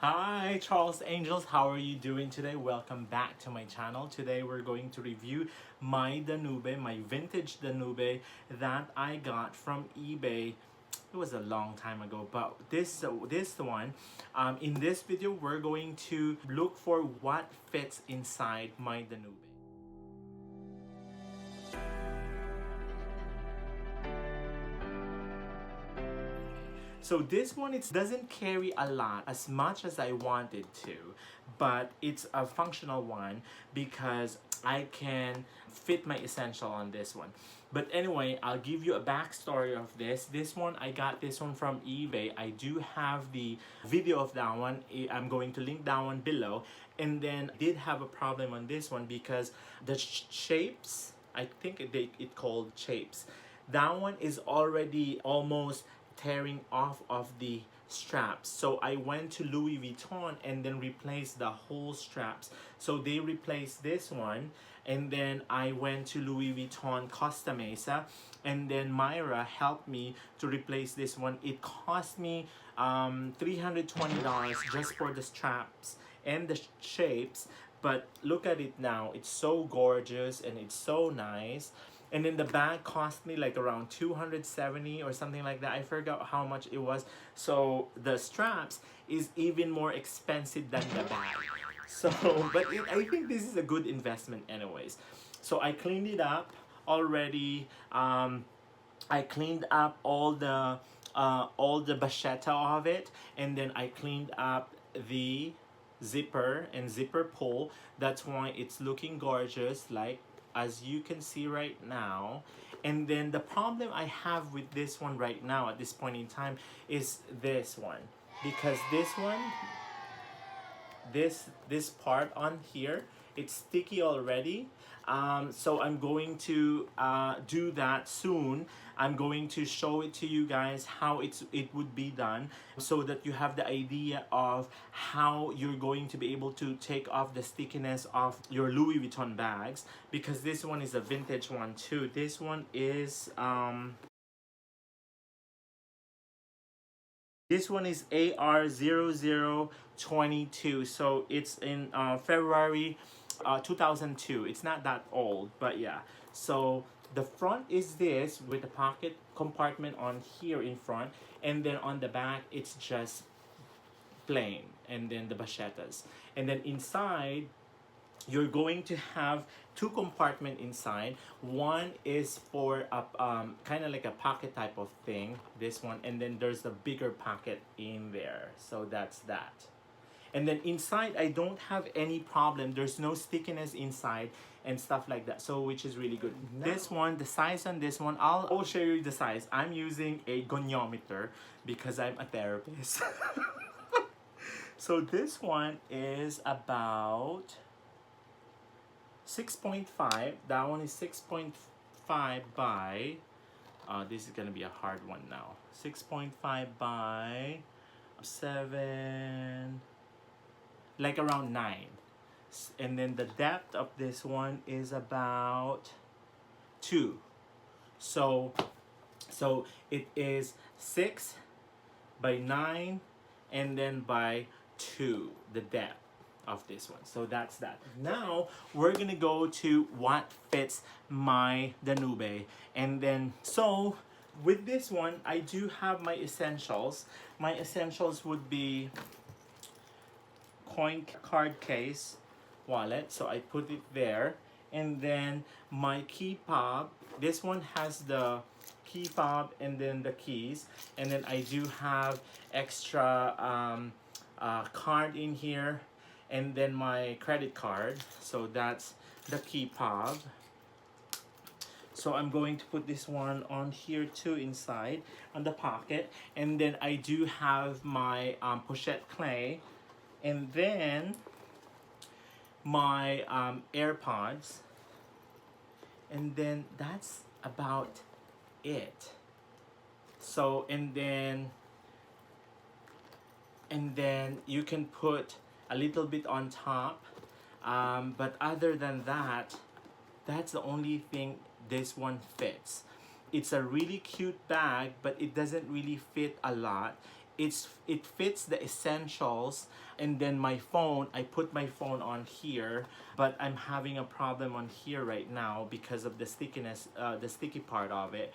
Hi Charles Angels, how are you doing today? Welcome back to my channel. Today we're going to review my Danube, my vintage Danube that I got from eBay. It was a long time ago, but this one, in this video we're going to look for what fits inside my Danube. So this one, it doesn't carry a lot as much as I wanted to, but it's a functional one because I can fit my essential on this one. But anyway, I'll give you a backstory of this. This one, I got this one from eBay. I do have the video of that one. I'm going to link that one below. And then I did have a problem on this one because the shapes, I think it called shapes. That one is already almost tearing off of the straps, so I went to Louis Vuitton and then replaced the whole straps. So they replaced this one, and then I went to Louis Vuitton Costa Mesa, and then Myra helped me to replace this one. It cost me $320 just for the straps and the shapes, but look at it now. It's so gorgeous and it's so nice. And then the bag cost me like around 270 or something like that. I forgot how much it was. So the straps is even more expensive than the bag. So, but I think this is a good investment anyways. So I cleaned it up already. I cleaned up all the bachetta of it, and then I cleaned up the zipper and zipper pull. That's why it's looking gorgeous, like as you can see right now. And then the problem I have with this one right now at this point in time is this one, because this one, this part on here, it's sticky already. So I'm going to do that soon. I'm going to show it to you guys how it would be done, so that you have the idea of how you're going to be able to take off the stickiness of your Louis Vuitton bags, because this one is a vintage one too. This one is AR0022, so it's in February 2002. It's not that old, but yeah. So the front is this with the pocket compartment on here in front, and then on the back it's just plain, and then the bachettas. And then inside you're going to have two compartments inside. One is for a kind of like a pocket type of thing, this one, and then there's a bigger pocket in there. So that's that. And then inside I don't have any problem. There's no stickiness inside and stuff like that, so which is really good. This one, the size on this one, I'll show you the size. I'm using a goniometer because I'm a therapist. So this one is about 6.5. That one is 6.5 by this is gonna be a hard one now. 6.5 by 7, like around 9. And then the depth of this one is about 2. So it is 6 by 9 and then by 2, the depth of this one. So that's that. Now we're gonna go to what fits my Danube. And then, so with this one, I do have my essentials. My essentials would be coin card case, wallet, so I put it there. And then my key fob. This one has the key fob and then the keys. And then I do have extra card in here, and then my credit card. So that's the key fob. So I'm going to put this one on here too, inside on the pocket. And then I do have my pochette clay, and then my AirPods, and then that's about it. So and then you can put a little bit on top, but other than that, that's the only thing this one fits. It's a really cute bag, but it doesn't really fit a lot. it fits the essentials, and then my phone, I put my phone on here, but I'm having a problem on here right now because of the stickiness, the sticky part of it,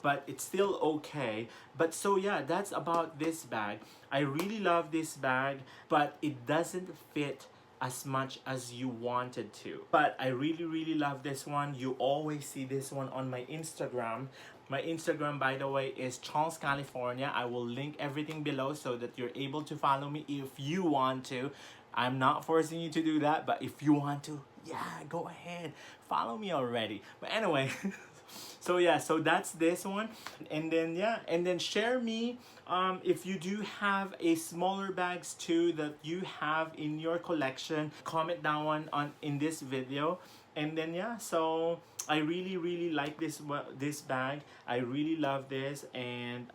but it's still okay. But so yeah, that's about this bag. I really love this bag, but it doesn't fit as much as you wanted to. But I really love this one. You always see this one on my Instagram. My Instagram, by the way, is Charles, California. I will link everything below so that you're able to follow me if you want to. I'm not forcing you to do that, but if you want to, yeah, go ahead. Follow me already. But anyway, so yeah, so that's this one. And then yeah, and then share me if you do have a smaller bags too that you have in your collection. Comment down on in this video. And then yeah, so I really like this bag. I really love this, and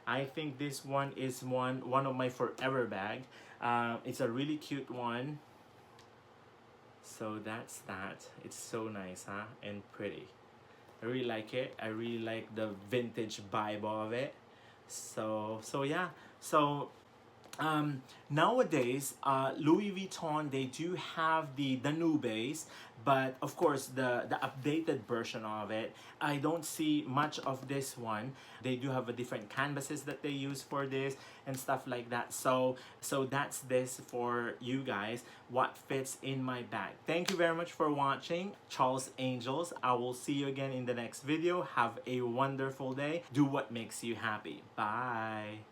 I think this one is one of my forever bag. It's a really cute one. So that's that. It's so nice, huh? And pretty. I really like it. I really like the vintage vibe of it. So yeah. So nowadays, Louis Vuitton, they do have the Danubes, but of course the updated version of it, I don't see much of this one. They do have a different canvases that they use for this and stuff like that. So that's this for you guys, what fits in my bag. Thank you very much for watching, Charles Angels. I will see you again in the next video. Have a wonderful day. Do what makes you happy. Bye.